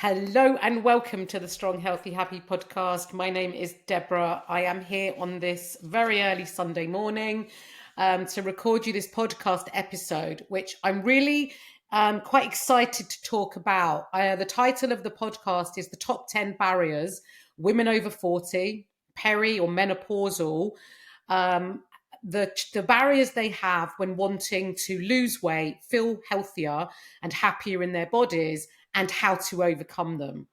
Hello and welcome to the Strong, Healthy, Happy podcast. My name is Debra. I am here on this very early Sunday morning to record you this podcast episode, which I'm really quite excited to talk about. The title of the podcast is The Top 10 Barriers Women Over 40, Peri or Menopausal, the barriers they have when wanting to lose weight, feel healthier and happier in their bodies, and how to overcome them.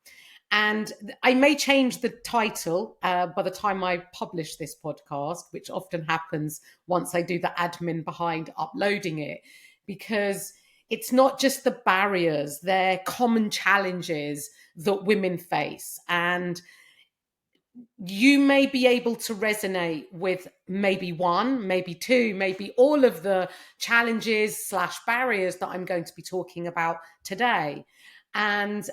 And I may change the title by the time I publish this podcast, which often happens once I do the admin behind uploading it, because it's not just the barriers, they're common challenges that women face. And you may be able to resonate with maybe one, maybe two, maybe all of the challenges / barriers that I'm going to be talking about today. And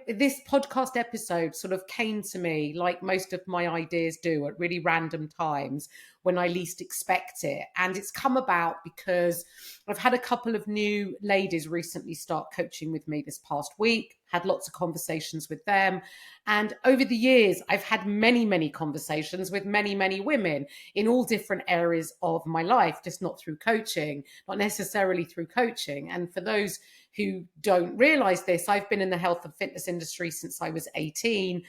this podcast episode sort of came to me, like most of my ideas do, at really random times when I least expect it. And it's come about because I've had a couple of new ladies recently start coaching with me this past week, had lots of conversations with them. And over the years, I've had many, many conversations with many, many women in all different areas of my life, just not through coaching, not necessarily through coaching. And for those who don't realize this, I've been in the health and fitness industry since I was 18.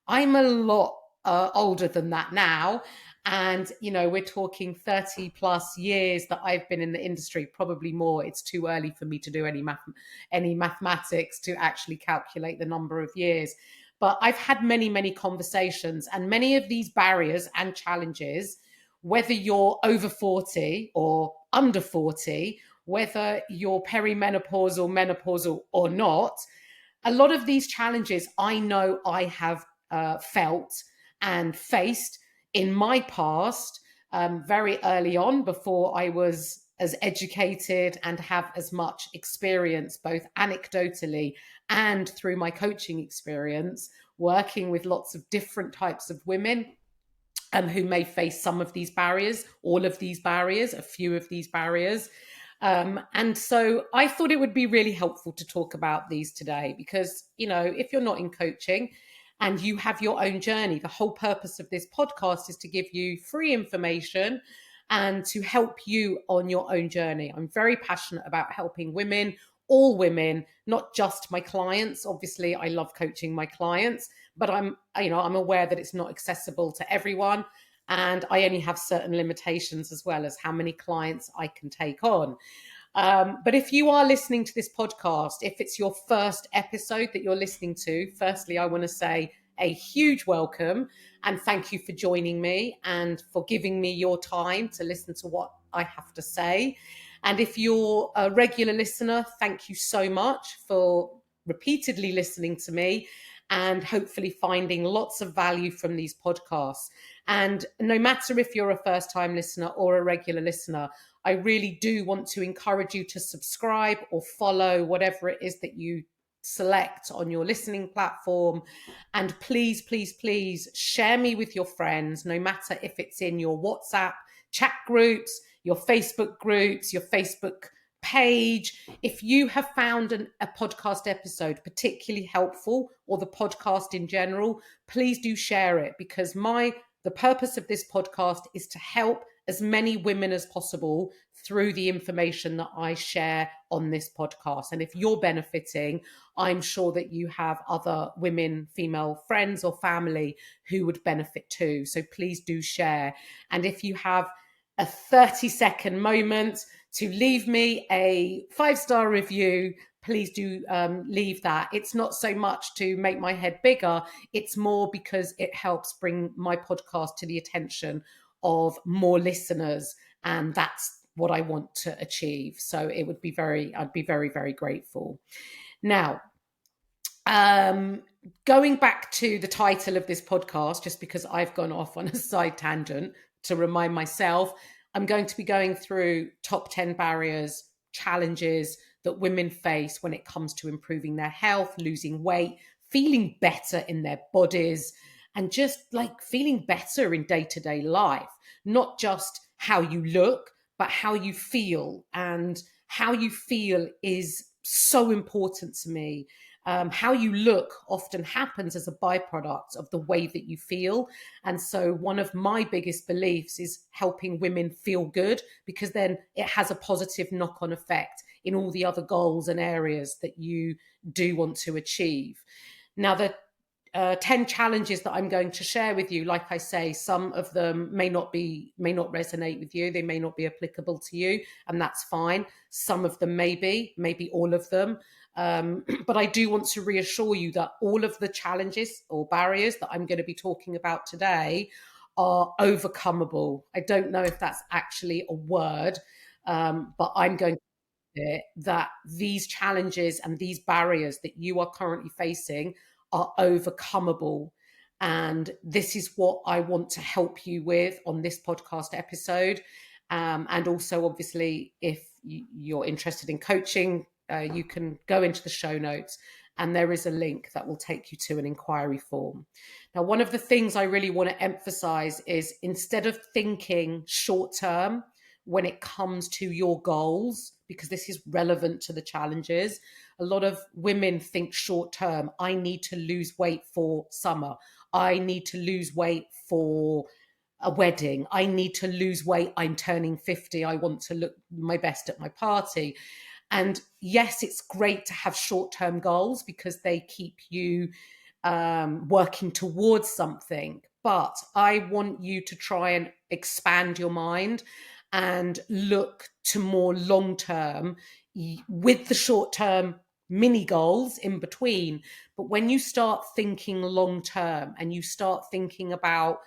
I'm a lot older than that now. And, we're talking 30 plus years that I've been in the industry, probably more. It's too early for me to do any mathematics to actually calculate the number of years. But I've had many, many conversations, and many of these barriers and challenges, whether you're over 40 or under 40, whether you're perimenopausal, menopausal or not, a lot of these challenges I know I have felt and faced in my past very early on, before I was as educated and have as much experience, both anecdotally and through my coaching experience, working with lots of different types of women who may face some of these barriers, all of these barriers, a few of these barriers. And so I thought it would be really helpful to talk about these today because, if you're not in coaching and you have your own journey, the whole purpose of this podcast is to give you free information and to help you on your own journey. I'm very passionate about helping women, all women, not just my clients. Obviously, I love coaching my clients, but I'm aware that it's not accessible to everyone. And I only have certain limitations as well as how many clients I can take on. But if you are listening to this podcast, if it's your first episode that you're listening to, firstly, I want to say a huge welcome and thank you for joining me and for giving me your time to listen to what I have to say. And if you're a regular listener, thank you so much for repeatedly listening to me and hopefully finding lots of value from these podcasts. And no matter if you're a first-time listener or a regular listener, I really do want to encourage you to subscribe or follow whatever it is that you select on your listening platform. And please, please, please share me with your friends, no matter if it's in your WhatsApp chat groups, your Facebook groups, your Facebook page. If you have found a podcast episode particularly helpful, or the podcast in general, please do share it, because the purpose of this podcast is to help as many women as possible through the information that I share on this podcast. And if you're benefiting, I'm sure that you have other women, female friends or family who would benefit too. So please do share. And if you have a 30-second moment to leave me a 5-star review, please do leave that. It's not so much to make my head bigger. It's more because it helps bring my podcast to the attention of more listeners. And that's what I want to achieve. So I'd be very, very grateful. Now, going back to the title of this podcast, just because I've gone off on a side tangent to remind myself, I'm going to be going through top 10 barriers, challenges that women face when it comes to improving their health, losing weight, feeling better in their bodies, and just like feeling better in day-to-day life. Not just how you look, but how you feel. And how you feel is so important to me. how you look often happens as a byproduct of the way that you feel. And so one of my biggest beliefs is helping women feel good, because then it has a positive knock-on effect in all the other goals and areas that you do want to achieve. Now, the 10 challenges that I'm going to share with you, like I say, some of them may not resonate with you. They may not be applicable to you, and that's fine. Some of them maybe all of them. But I do want to reassure you that all of the challenges or barriers that I'm going to be talking about today are overcomeable. I don't know if that's actually a word, but I'm going to say that these challenges and these barriers that you are currently facing are overcomeable. And this is what I want to help you with on this podcast episode. And also, obviously, if you're interested in coaching, you can go into the show notes and there is a link that will take you to an inquiry form. Now, one of the things I really want to emphasize is, instead of thinking short term when it comes to your goals, because this is relevant to the challenges, a lot of women think short term. I need to lose weight for summer. I need to lose weight for a wedding. I need to lose weight. I'm turning 50. I want to look my best at my party. And yes, it's great to have short-term goals because they keep you working towards something. But I want you to try and expand your mind and look to more long-term with the short-term mini goals in between. But when you start thinking long-term and you start thinking about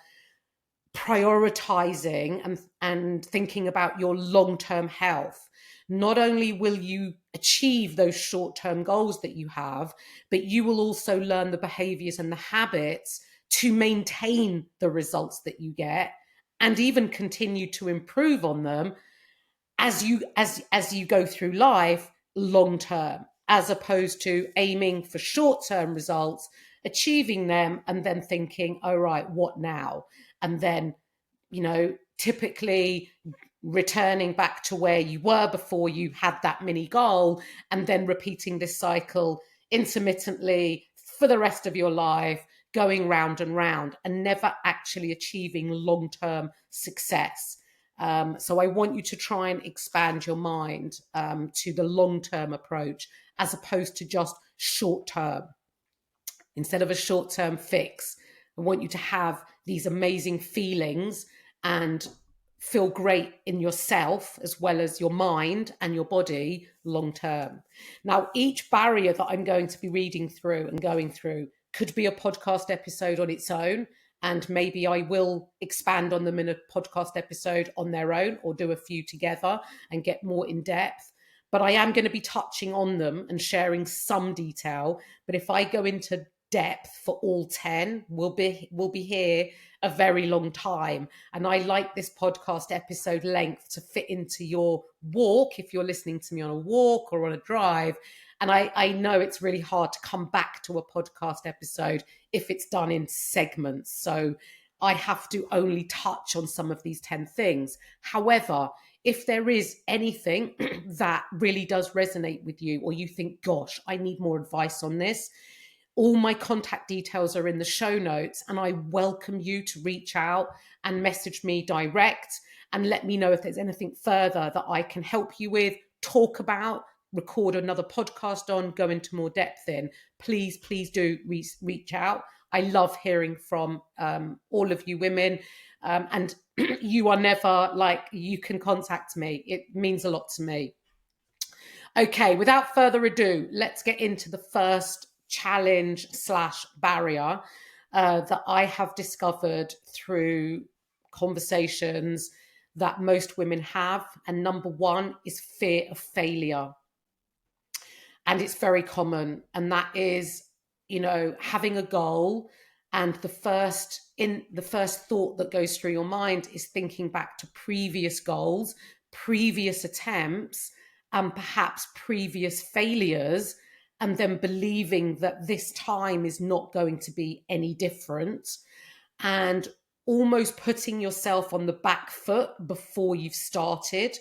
prioritizing and thinking about your long-term health, not only will you achieve those short-term goals that you have, but you will also learn the behaviors and the habits to maintain the results that you get and even continue to improve on them as you go through life long term, as opposed to aiming for short-term results, achieving them, and then thinking, oh, right, what now? And then, typically returning back to where you were before you had that mini goal, and then repeating this cycle intermittently for the rest of your life, going round and round and never actually achieving long-term success. So I want you to try and expand your mind to the long-term approach as opposed to just short-term. Instead of a short-term fix, I want you to have these amazing feelings and feel great in yourself as well as your mind and your body long term. Now, each barrier that I'm going to be reading through and going through could be a podcast episode on its own, and maybe I will expand on them in a podcast episode on their own or do a few together and get more in depth. But I am going to be touching on them and sharing some detail. But if I go into depth for all 10, we'll be here a very long time. And I like this podcast episode length to fit into your walk, if you're listening to me on a walk or on a drive. And I know it's really hard to come back to a podcast episode if it's done in segments. So I have to only touch on some of these 10 things. However, if there is anything that really does resonate with you, or you think, gosh, I need more advice on this, all my contact details are in the show notes, and I welcome you to reach out and message me direct and let me know if there's anything further that I can help you with, talk about, record another podcast on, go into more depth in. Please do reach out. I love hearing from all of you women, and you are never like, you can contact me. It means a lot to me. Okay, without further ado, let's get into the first challenge / barrier that I have discovered through conversations that most women have. And number one is fear of failure. And it's very common. And that is, having a goal, and the first thought that goes through your mind is thinking back to previous goals, previous attempts, and perhaps previous failures, and then believing that this time is not going to be any different, and almost putting yourself on the back foot before you've started.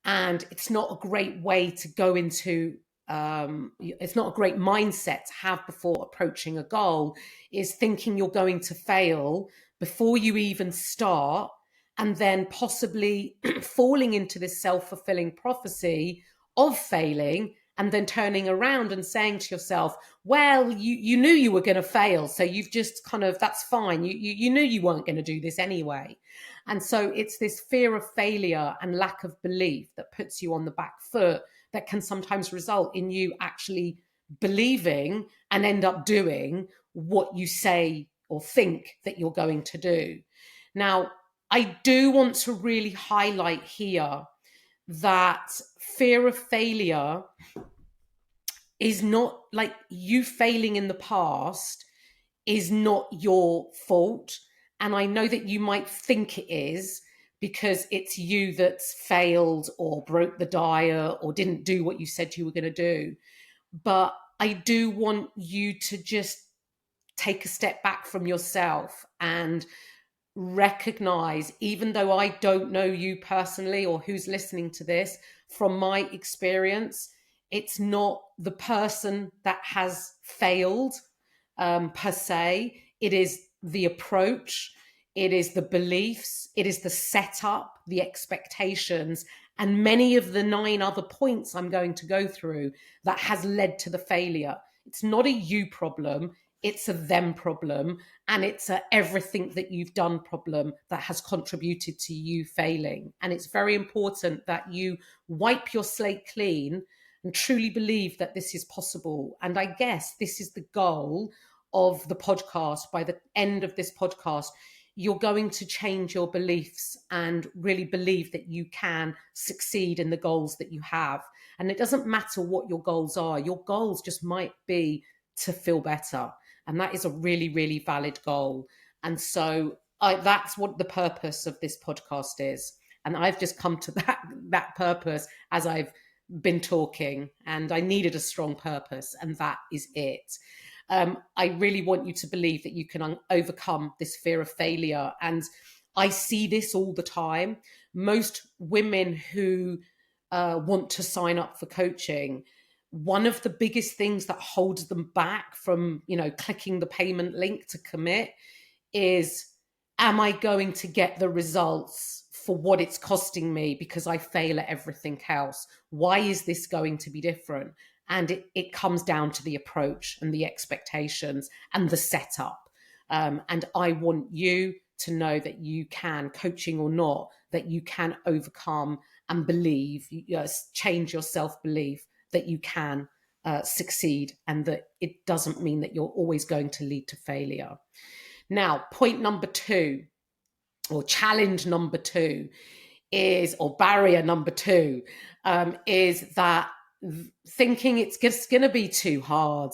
And it's not a great way to go into it's not a great mindset to have before approaching a goal, is thinking you're going to fail before you even start, and then possibly falling into this self-fulfilling prophecy of failing, and then turning around and saying to yourself, well, you knew you were going to fail, so you've just kind of, that's fine, you knew you weren't going to do this anyway. And so it's this fear of failure and lack of belief that puts you on the back foot, that can sometimes result in you actually believing and end up doing what you say or think that you're going to do. Now, I do want to really highlight here that fear of failure is not, like, you failing in the past is not your fault. And I know that you might think it is, because it's you that's failed or broke the diet or didn't do what you said you were going to do. But I do want you to just take a step back from yourself and recognize, even though I don't know you personally or who's listening to this, from my experience, it's not the person that has failed per se. It is the approach, it is the beliefs, it is the setup, the expectations, and many of the 9 other points I'm going to go through that has led to the failure. It's not a you problem, it's a them problem, and it's a everything that you've done problem that has contributed to you failing. And it's very important that you wipe your slate clean and truly believe that this is possible. And I guess this is the goal of the podcast. By the end of this podcast, you're going to change your beliefs and really believe that you can succeed in the goals that you have. And it doesn't matter what your goals are. Your goals just might be to feel better. And that is a really, really valid goal. And so that's what the purpose of this podcast is. And I've just come to that purpose as I've been talking, and I needed a strong purpose, and that is it. I really want you to believe that you can overcome this fear of failure. And I see this all the time. Most women who want to sign up for coaching, one of the biggest things that holds them back from, clicking the payment link to commit is, am I going to get the results for what it's costing me because I fail at everything else? Why is this going to be different? And it comes down to the approach and the expectations and the setup. And I want you to know that you can, coaching or not, that you can overcome and believe, change your self-belief that you can succeed, and that it doesn't mean that you're always going to lead to failure. Now, point number 2, or challenge number 2 is, or barrier number 2, is that thinking it's just going to be too hard.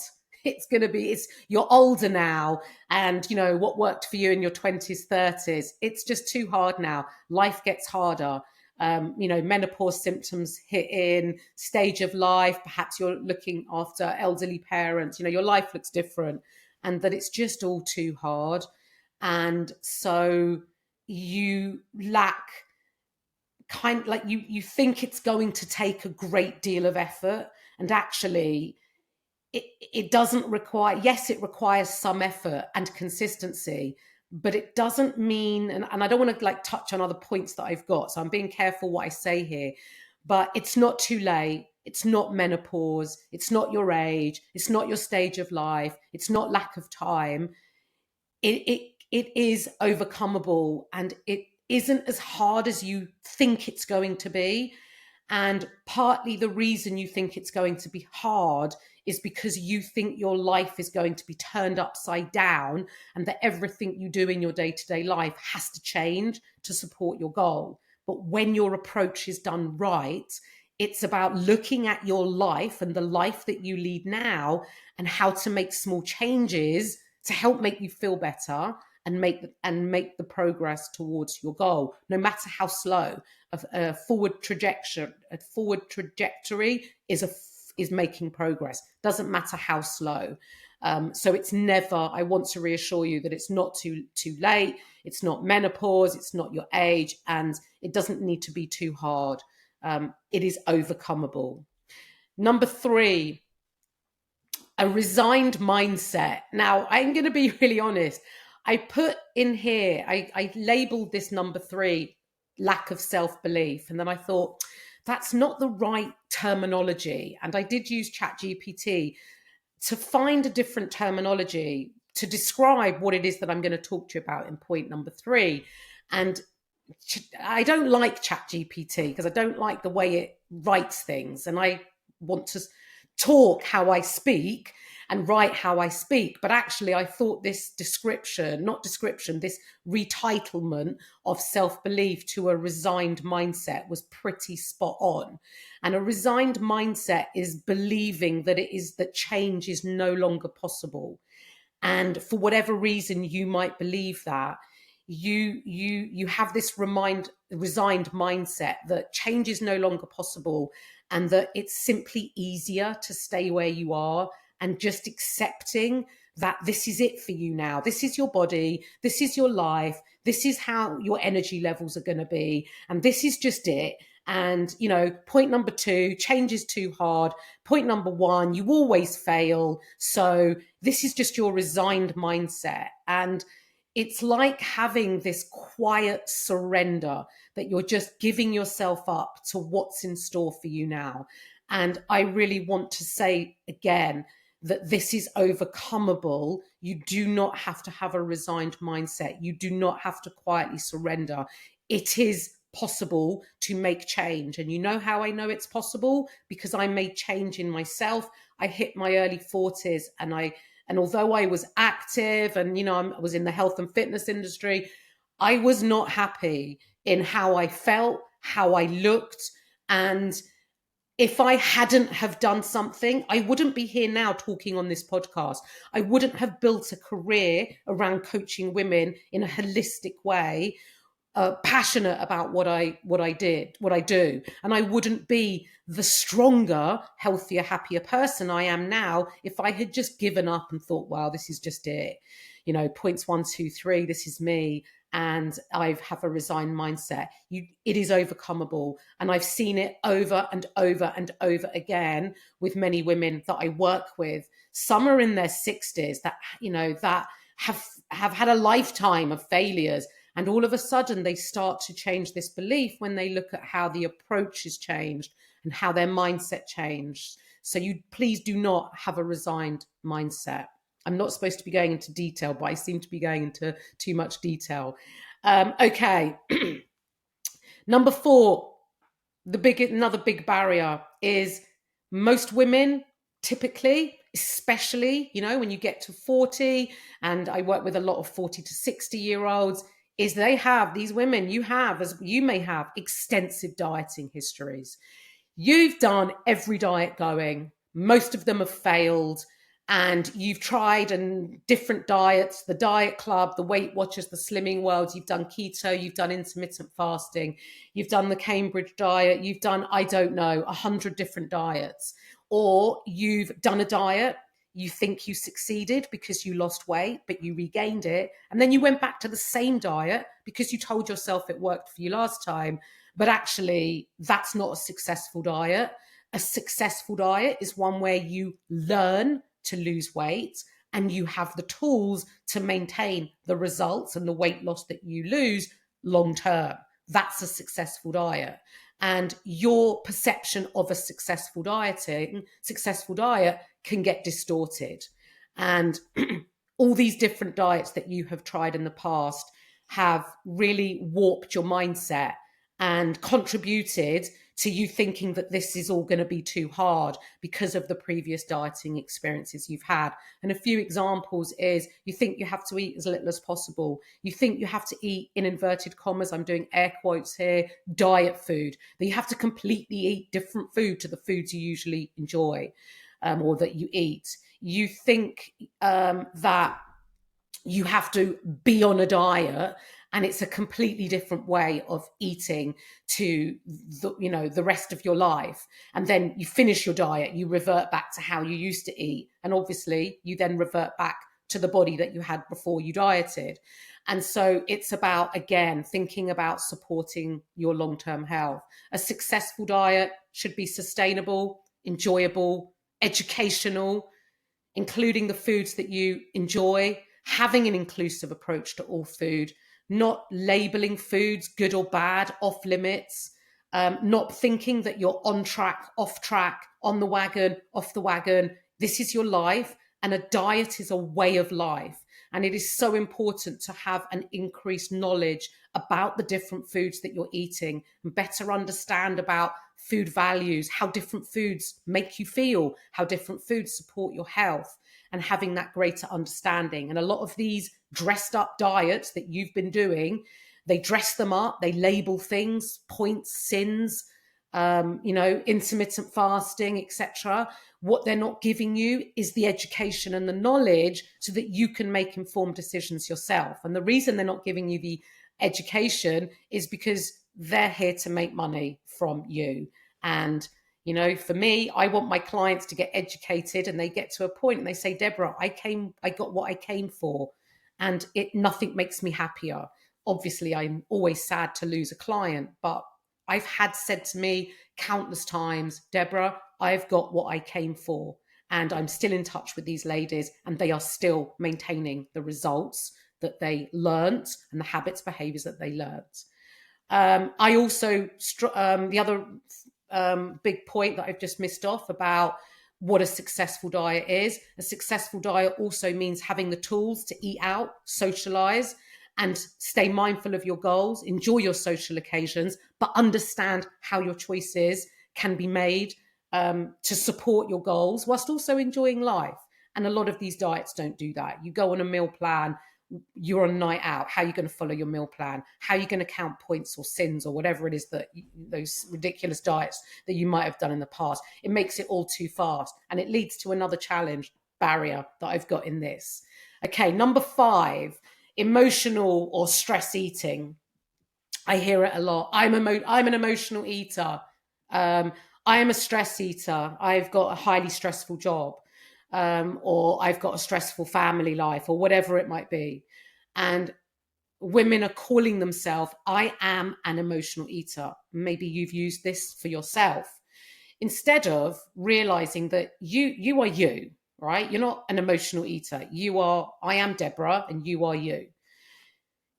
You're older now, and what worked for you in your 20s, 30s, it's just too hard now. Life gets harder. Menopause symptoms hit in, stage of life, perhaps you're looking after elderly parents, your life looks different, and that it's just all too hard. And so you lack, you think it's going to take a great deal of effort, and actually it doesn't require. Yes, it requires some effort and consistency, but it doesn't mean, and I don't want to touch on other points that I've got, so I'm being careful what I say here, but it's not too late. It's not menopause. It's not your age. It's not your stage of life. It's not lack of time. It is overcomeable, and it isn't as hard as you think it's going to be. And partly the reason you think it's going to be hard is because you think your life is going to be turned upside down, and that everything you do in your day-to-day life has to change to support your goal. But when your approach is done right, it's about looking at your life and the life that you lead now, and how to make small changes to help make you feel better and make the progress towards your goal, no matter how slow. A forward trajectory is making progress. Doesn't matter how slow. So it's never. I want to reassure you that it's not too late. It's not menopause. It's not your age, and it doesn't need to be too hard. It is overcomeable. Number 3, a resigned mindset. Now, I'm going to be really honest. I put in here, I labeled this number 3, lack of self belief. And then I thought, that's not the right terminology. And I did use ChatGPT to find a different terminology to describe what it is that I'm going to talk to you about in point number 3. And I don't like ChatGPT because I don't like the way it writes things. And I want to talk how I speak and write how I speak. But actually, I thought this this retitlement of self belief to a resigned mindset was pretty spot on. And a resigned mindset is believing that change is no longer possible. And for whatever reason you might believe that, you have this resigned mindset that change is no longer possible, and that it's simply easier to stay where you are, and just accepting that this is it for you now. This is your body, this is your life, this is how your energy levels are going to be, and this is just it. And, point number 2, change is too hard. Point number 1, you always fail. So this is just your resigned mindset. And it's like having this quiet surrender that you're just giving yourself up to what's in store for you now. And I really want to say again that this is overcomeable. You do not have to have a resigned mindset. You do not have to quietly surrender. It is possible to make change. And you know how I know it's possible? Because I made change in myself. I hit my early 40s, and although I was active and, I was in the health and fitness industry, I was not happy in how I felt, how I looked. And if I hadn't have done something, I wouldn't be here now talking on this podcast. I wouldn't have built a career around coaching women in a holistic way, passionate about what I do. And I wouldn't be the stronger, healthier, happier person I am now if I had just given up and thought, wow, this is just it. Points 1, 2, 3, this is me. And I have a resigned mindset. It is overcomeable. And I've seen it over and over and over again with many women that I work with. Some are in their 60s that have had a lifetime of failures. And all of a sudden, they start to change this belief when they look at how the approach has changed and how their mindset changed. So please do not have a resigned mindset. I'm not supposed to be going into detail, but I seem to be going into too much detail. Okay. Number 4, another big barrier is most women typically, especially, when you get to 40, and I work with a lot of 40 to 60-year-olds, is these women, you may have extensive dieting histories. You've done every diet going. Most of them have failed. And you've tried different diets, the Diet Club, the Weight Watchers, the Slimming World. You've done keto, you've done intermittent fasting, you've done the Cambridge diet, you've done, 100 different diets. Or you've done a diet, you think you succeeded because you lost weight, but you regained it. And then you went back to the same diet because you told yourself it worked for you last time. But actually, that's not a successful diet. A successful diet is one where you learn to lose weight and you have the tools to maintain the results and the weight loss that you lose long term. That's a successful diet. And your perception of a successful diet can get distorted. And all these different diets that you have tried in the past have really warped your mindset and contributed to you thinking that this is all going to be too hard because of the previous dieting experiences you've had. And a few examples is you think you have to eat as little as possible. You think you have to eat, in inverted commas, I'm doing air quotes here, diet food. That you have to completely eat different food to the foods you usually enjoy or that you eat. You think that you have to be on a diet, and it's a completely different way of eating to the rest of your life. And then you finish your diet, you revert back to how you used to eat. And obviously you then revert back to the body that you had before you dieted. And so it's about, again, thinking about supporting your long-term health. A successful diet should be sustainable. enjoyable, educational, including the foods that you enjoy, having an inclusive approach to all food, not labeling foods good or bad, off limits, not thinking that you're on track, off track, on the wagon, off the wagon. This is your life, and a diet is a way of life. And it is so important to have an increased knowledge about the different foods that you're eating and better understand about food values, how different foods make you feel, how different foods support your health, and having that greater understanding. And a lot of these dressed up diets that you've been doing, they dress them up, they label things, points, sins, intermittent fasting, etc. What they're not giving you is the education and the knowledge so that you can make informed decisions yourself. And the reason they're not giving you the education is because they're here to make money from you. And, for me, I want my clients to get educated, and they get to a point and they say, Debra, I got what I came for, and nothing makes me happier. Obviously, I'm always sad to lose a client, but I've had said to me countless times, Debra, I've got what I came for. And I'm still in touch with these ladies, and they are still maintaining the results that they learnt and the habits, behaviors that they learnt. I also, the other big point that I've just missed off about what a successful diet is. A successful diet also means having the tools to eat out, socialize, and stay mindful of your goals, enjoy your social occasions, but understand how your choices can be made to support your goals whilst also enjoying life. And a lot of these diets don't do that. You go on a meal plan, you're on a night out. How are you going to follow your meal plan? How are you going to count points or sins or whatever it is that those ridiculous diets that you might have done in the past? It makes it all too fast, and it leads to another challenge barrier that I've got in this. Okay, number 5, emotional or stress eating. I hear it a lot. I'm an emotional eater. I am a stress eater. I've got a highly stressful job. Or I've got a stressful family life, or whatever it might be. And women are calling themselves, I am an emotional eater. Maybe you've used this for yourself. Instead of realizing that you are you, right? You're not an emotional eater. I am Debra, and you are you.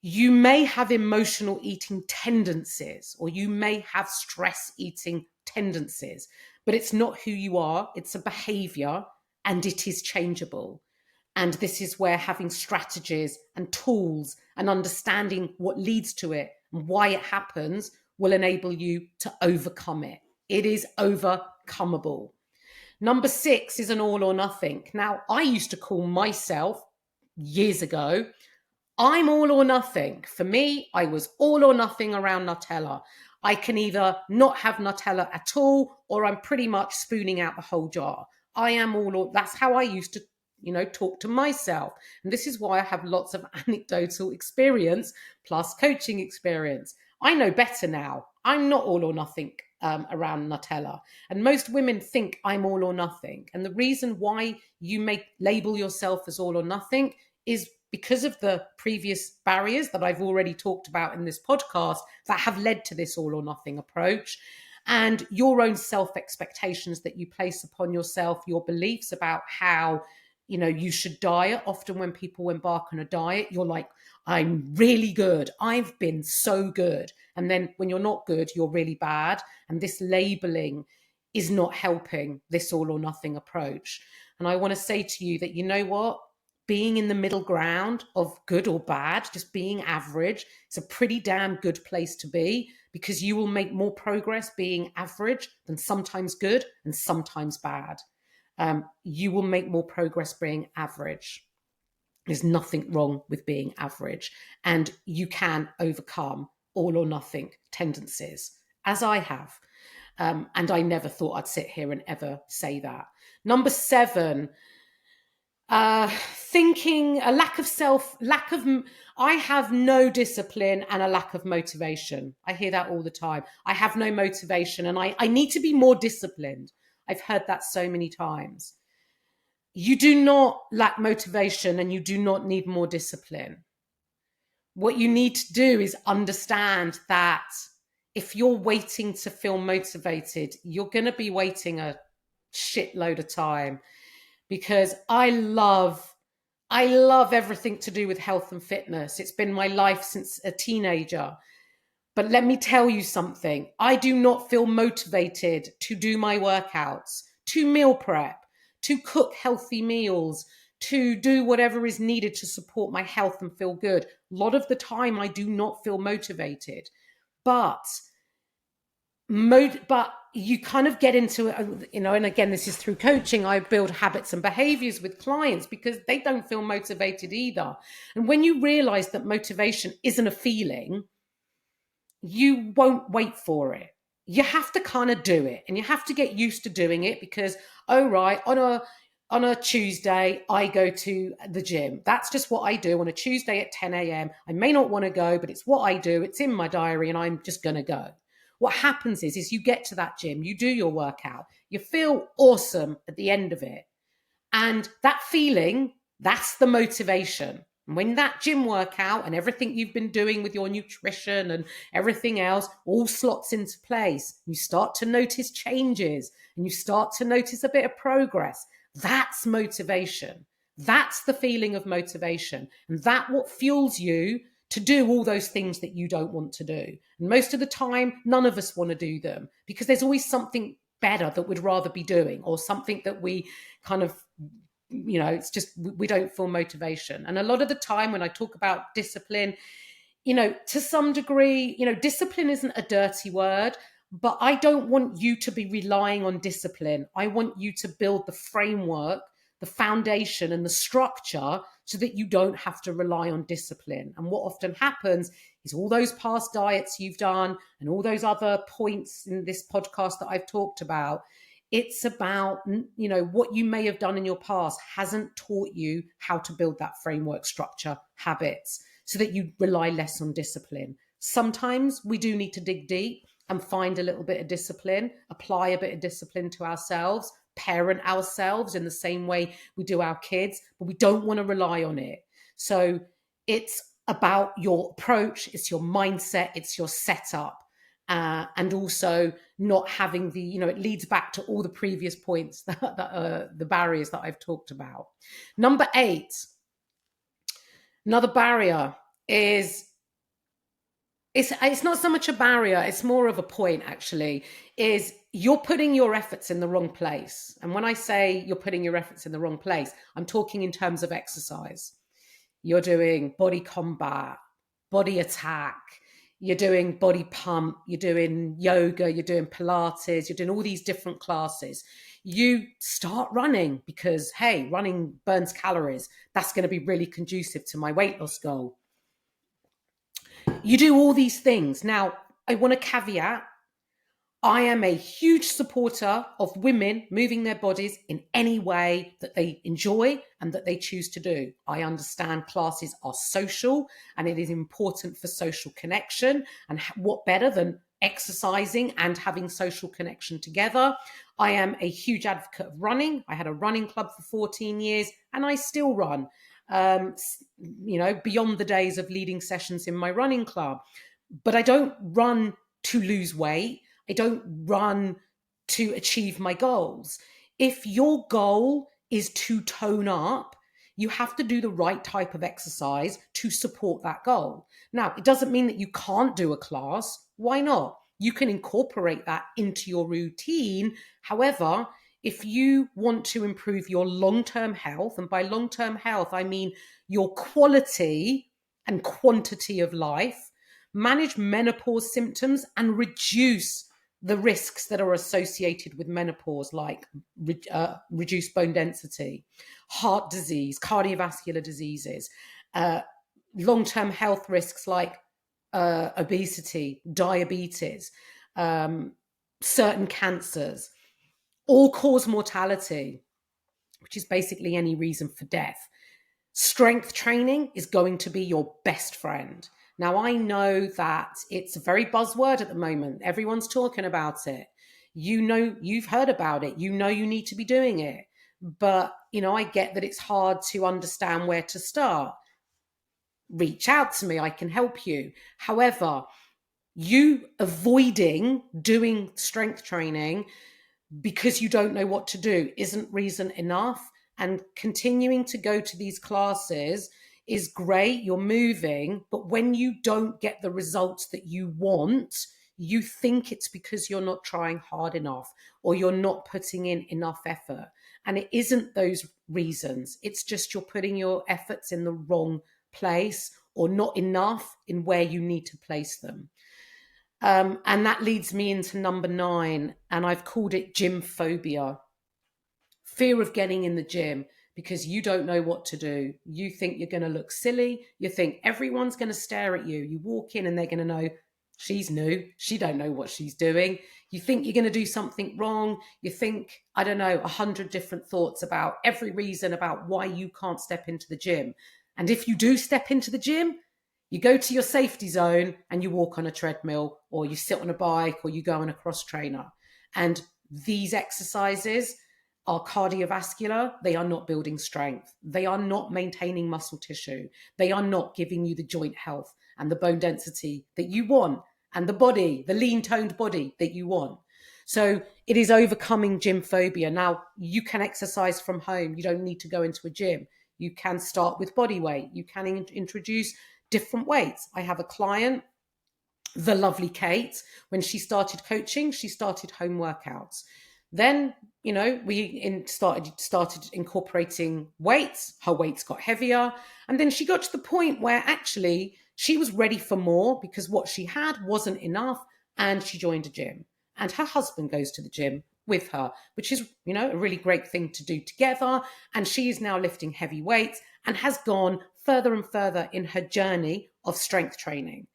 You may have emotional eating tendencies, or you may have stress eating tendencies, but it's not who you are. It's a behavior, and it is changeable. And this is where having strategies and tools and understanding what leads to it and why it happens will enable you to overcome it. It is overcomeable. Number 6 is an all or nothing. Now, I used to call myself years ago, I'm all or nothing. For me, I was all or nothing around Nutella. I can either not have Nutella at all, or I'm pretty much spooning out the whole jar. I am that's how I used to, talk to myself. And this is why I have lots of anecdotal experience plus coaching experience. I know better now. I'm not all or nothing around Nutella. And most women think I'm all or nothing. And the reason why you may label yourself as all or nothing is because of the previous barriers that I've already talked about in this podcast that have led to this all or nothing approach. And your own self-expectations that you place upon yourself, your beliefs about how, you should diet. Often when people embark on a diet, you're like, I'm really good. I've been so good. And then when you're not good, you're really bad. And this labeling is not helping this all or nothing approach. And I want to say to you that, you know what? Being in the middle ground of good or bad, just being average, it's a pretty damn good place to be, because you will make more progress being average than sometimes good and sometimes bad. You will make more progress being average. There's nothing wrong with being average, and you can overcome all or nothing tendencies, as I have. And I never thought I'd sit here and ever say that. Number 7, thinking a I have no discipline and a lack of motivation. I hear that all the time. I have no motivation and I need to be more disciplined. I've heard that so many times. You do not lack motivation and you do not need more discipline. What you need to do is understand that if you're waiting to feel motivated, you're going to be waiting a shitload of time because I love everything to do with health and fitness. It's been my life since a teenager. But let me tell you something. I do not feel motivated to do my workouts, to meal prep, to cook healthy meals, to do whatever is needed to support my health and feel good. A lot of the time, I do not feel motivated. But you kind of get into it, and again, this is through coaching. I build habits and behaviors with clients because they don't feel motivated either. And when you realize that motivation isn't a feeling, you won't wait for it. You have to kind of do it, and you have to get used to doing it because, oh, right, on a Tuesday, I go to the gym. That's just what I do on a Tuesday at 10 a.m. I may not want to go, but it's what I do. It's in my diary, and I'm just going to go. What happens is you get to that gym, you do your workout, you feel awesome at the end of it. And that feeling, that's the motivation. And when that gym workout and everything you've been doing with your nutrition and everything else all slots into place, you start to notice changes and you start to notice a bit of progress. That's motivation. That's the feeling of motivation. And that's what fuels you to do all those things that you don't want to do. And most of the time, none of us want to do them because there's always something better that we'd rather be doing, or something that we kind of, it's just, we don't feel motivation. And a lot of the time when I talk about discipline, to some degree, discipline isn't a dirty word, but I don't want you to be relying on discipline. I want you to build the framework, the foundation and the structure so that you don't have to rely on discipline. And what often happens is all those past diets you've done and all those other points in this podcast that I've talked about, it's about, what you may have done in your past hasn't taught you how to build that framework, structure, habits, so that you rely less on discipline. Sometimes we do need to dig deep and find a little bit of discipline, apply a bit of discipline to ourselves, parent ourselves in the same way we do our kids, but we don't want to rely on it. So it's about your approach, it's your mindset, it's your setup. And also not having it leads back to all the previous points that the barriers that I've talked about. Number 8, another barrier is, it's not so much a barrier, it's more of a point actually, is you're putting your efforts in the wrong place. And when I say you're putting your efforts in the wrong place, I'm talking in terms of exercise. You're doing body combat, body attack, you're doing body pump, you're doing yoga, you're doing Pilates, you're doing all these different classes. You start running because, hey, running burns calories. That's going to be really conducive to my weight loss goal. You do all these things. Now, I want to caveat, I am a huge supporter of women moving their bodies in any way that they enjoy and that they choose to do. I understand classes are social and it is important for social connection. And what better than exercising and having social connection together? I am a huge advocate of running. I had a running club for 14 years and I still run, beyond the days of leading sessions in my running club. But I don't run to lose weight. I don't run to achieve my goals. If your goal is to tone up, you have to do the right type of exercise to support that goal. Now, it doesn't mean that you can't do a class. Why not? You can incorporate that into your routine. However, if you want to improve your long-term health, and by long-term health, I mean your quality and quantity of life, manage menopause symptoms and reduce the risks that are associated with menopause, like reduced bone density, heart disease, cardiovascular diseases, long-term health risks like obesity, diabetes, certain cancers, all-cause mortality, which is basically any reason for death. Strength training is going to be your best friend. Now, I know that it's a very buzzword at the moment. Everyone's talking about it. You've heard about it. You need to be doing it. But, I get that it's hard to understand where to start. Reach out to me. I can help you. However, you avoiding doing strength training because you don't know what to do isn't reason enough. And continuing to go to these classes is great. You're moving, but when you don't get the results that you want, you think it's because you're not trying hard enough or you're not putting in enough effort. And it isn't those reasons. It's just you're putting your efforts in the wrong place or not enough in where you need to place them. And that leads me into number 9, and I've called it gym phobia. Fear of getting in the gym because you don't know what to do. You think you're going to look silly. You think everyone's going to stare at you. You walk in and they're going to know she's new. She don't know what she's doing. You think you're going to do something wrong. You think, I don't know, 100 different thoughts about every reason about why you can't step into the gym. And if you do step into the gym, you go to your safety zone and you walk on a treadmill or you sit on a bike or you go on a cross trainer. And these exercises are cardiovascular. They are not building strength. They are not maintaining muscle tissue. They are not giving you the joint health and the bone density that you want and the body, the lean toned body that you want. So it is overcoming gym phobia. Now, you can exercise from home. You don't need to go into a gym. You can start with body weight. You can introduce different weights. I have a client, the lovely Kate. When she started coaching, she started home workouts. Then, we started incorporating weights. Her weights got heavier. And then she got to the point where actually she was ready for more because what she had wasn't enough. And she joined a gym. And her husband goes to the gym with her, which is, a really great thing to do together. And she is now lifting heavy weights and has gone further and further in her journey of strength training.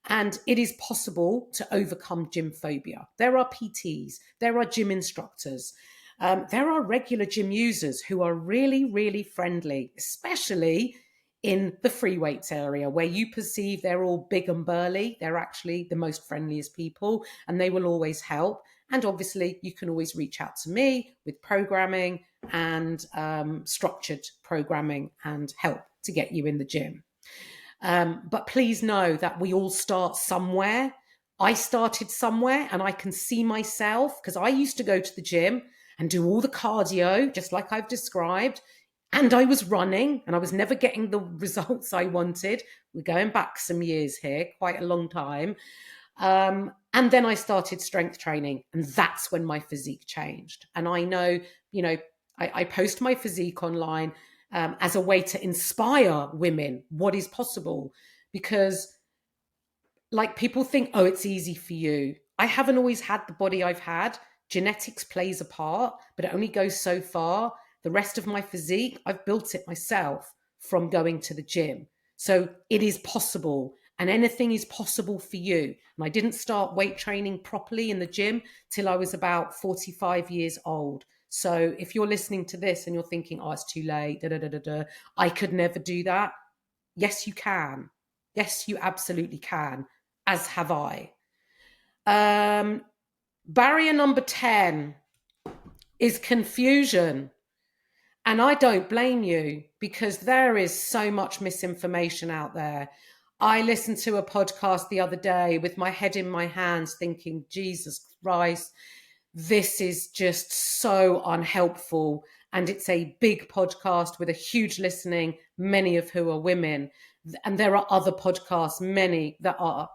And it is possible to overcome gym phobia. There are PTs, there are gym instructors, there are regular gym users who are really, really friendly, especially in the free weights area where you perceive they're all big and burly. They're actually the most friendliest people and they will always help. And obviously, you can always reach out to me with programming and structured programming and help to get you in the gym. But please know that we all start somewhere. I started somewhere and I can see myself because I used to go to the gym and do all the cardio, just like I've described. And I was running and I was never getting the results I wanted. We're going back some years here, quite a long time. And then I started strength training and that's when my physique changed. And I know, I post my physique online as a way to inspire women what is possible. Because people think, oh, it's easy for you. I haven't always had the body I've had. Genetics plays a part, but it only goes so far. The rest of my physique, I've built it myself from going to the gym. So it is possible and anything is possible for you. And I didn't start weight training properly in the gym till I was about 45 years old. So if you're listening to this and you're thinking, oh, it's too late, I could never do that. Yes, you can. Yes, you absolutely can, as have I. Barrier number 10 is confusion. And I don't blame you because there is so much misinformation out there. I listened to a podcast the other day with my head in my hands thinking, Jesus Christ, this is just so unhelpful. And it's a big podcast with a huge listening, many of who are women. And there are other podcasts, many that are,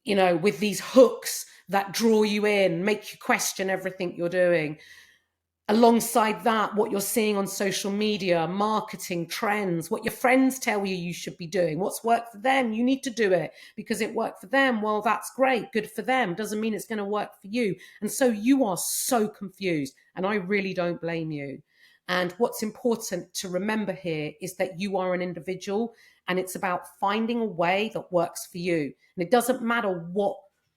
with these hooks that draw you in, make you question everything you're doing. Alongside that, what you're seeing on social media, marketing, trends, what your friends tell you should be doing, what's worked for them, you need to do it because it worked for them. Well, that's great, good for them. Doesn't mean it's going to work for you. And so you are so confused, and I really don't blame you. And what's important to remember here is that you are an individual, and it's about finding a way that works for you. And it doesn't matter what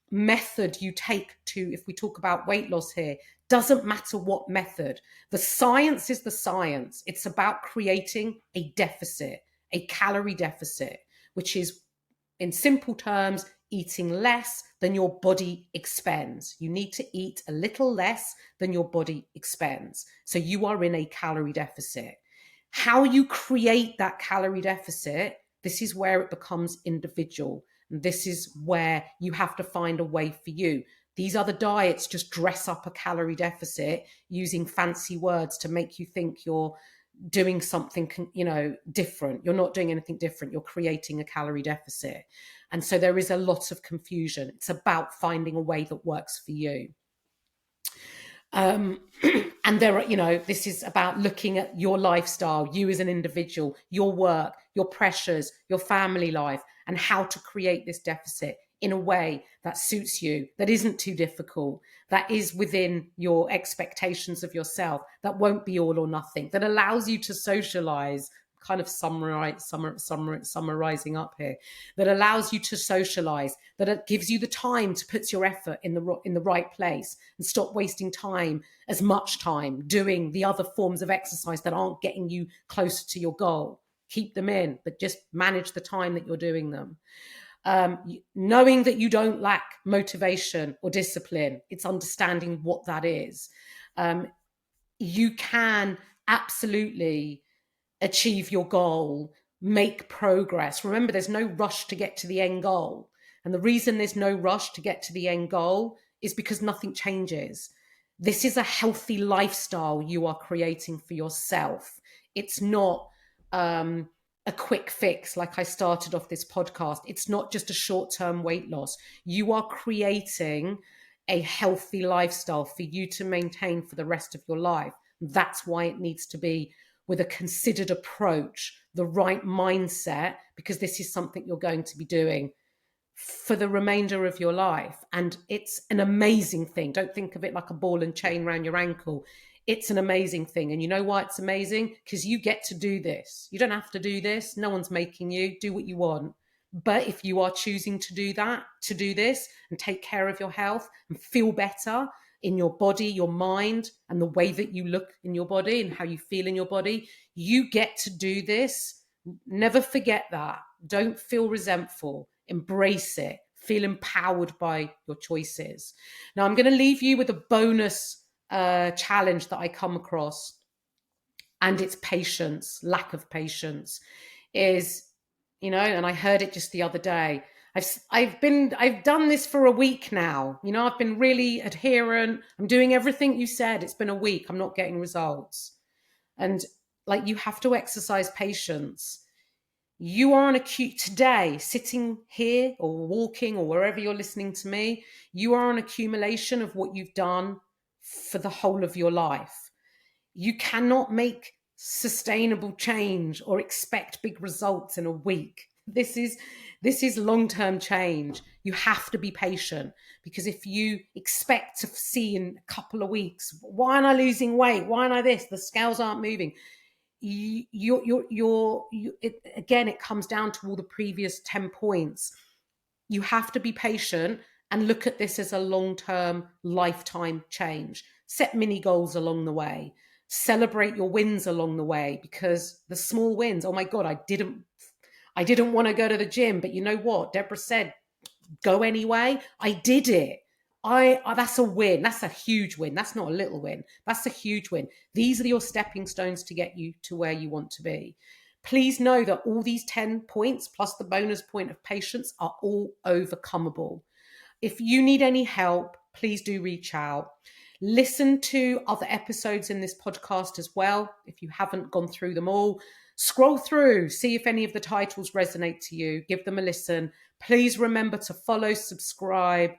method you take to, if we talk about weight loss here, doesn't matter what method. The science is the science. It's about creating a deficit, a calorie deficit, which is, in simple terms, eating less than your body expends. You need to eat a little less than your body expends. So you are in a calorie deficit. How you create that calorie deficit, this is where it becomes individual. And this is where you have to find a way for you. These other diets just dress up a calorie deficit using fancy words to make you think you're doing something, different. You're not doing anything different. You're creating a calorie deficit. And so there is a lot of confusion. It's about finding a way that works for you. And there are, this is about looking at your lifestyle, you as an individual, your work, your pressures, your family life, and how to create this deficit in a way that suits you, that isn't too difficult, that is within your expectations of yourself, that won't be all or nothing, that allows you to socialize, kind of summarizing up here, that allows you to socialize, that it gives you the time to put your effort in the right place and stop wasting time, as much time, doing the other forms of exercise that aren't getting you closer to your goal. Keep them in, but just manage the time that you're doing them. Knowing that you don't lack motivation or discipline, it's understanding what that is. You can absolutely achieve your goal, make progress. Remember, there's no rush to get to the end goal. And the reason there's no rush to get to the end goal is because nothing changes. This is a healthy lifestyle you are creating for yourself. It's not a quick fix like I started off this podcast. It's not just a short-term weight loss. You are creating a healthy lifestyle for you to maintain for the rest of your life. That's why it needs to be with a considered approach, the right mindset, because this is something you're going to be doing for the remainder of your life. And it's an amazing thing. Don't think of it like a ball and chain around your ankle. It's an amazing thing. And you know why it's amazing? Because you get to do this. You don't have to do this. No one's making you. Do what you want. But if you are choosing to do that, to do this and take care of your health and feel better in your body, your mind, and the way that you look in your body and how you feel in your body, you get to do this. Never forget that. Don't feel resentful. Embrace it. Feel empowered by your choices. Now, I'm going to leave you with a bonus challenge that I come across, and it's patience. Lack of patience is, and I heard it just the other day. I've done this for a week now. I've been really adherent. I'm doing everything you said. It's been a week. I'm not getting results. And you have to exercise patience. You are today, sitting here or walking or wherever you're listening to me, you are an accumulation of what you've done for the whole of your life. You cannot make sustainable change or expect big results in a week. This is long-term change. You have to be patient, because if you expect to see in a couple of weeks, why am I losing weight? Why am I this? The scales aren't moving. It comes down to all the previous 10 points. You have to be patient and look at this as a long-term, lifetime change. Set mini goals along the way. Celebrate your wins along the way, because the small wins, oh my God, I didn't want to go to the gym, but you know what? Debra said, go anyway. I did it. That's a win. That's a huge win. That's not a little win. That's a huge win. These are your stepping stones to get you to where you want to be. Please know that all these 10 points plus the bonus point of patience are all overcomeable. If you need any help, please do reach out. Listen to other episodes in this podcast as well. If you haven't gone through them all, scroll through, see if any of the titles resonate to you. Give them a listen. Please remember to follow, subscribe,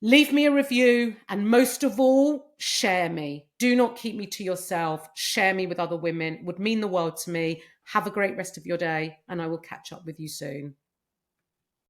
leave me a review, and most of all, share me. Do not keep me to yourself. Share me with other women. It would mean the world to me. Have a great rest of your day, and I will catch up with you soon.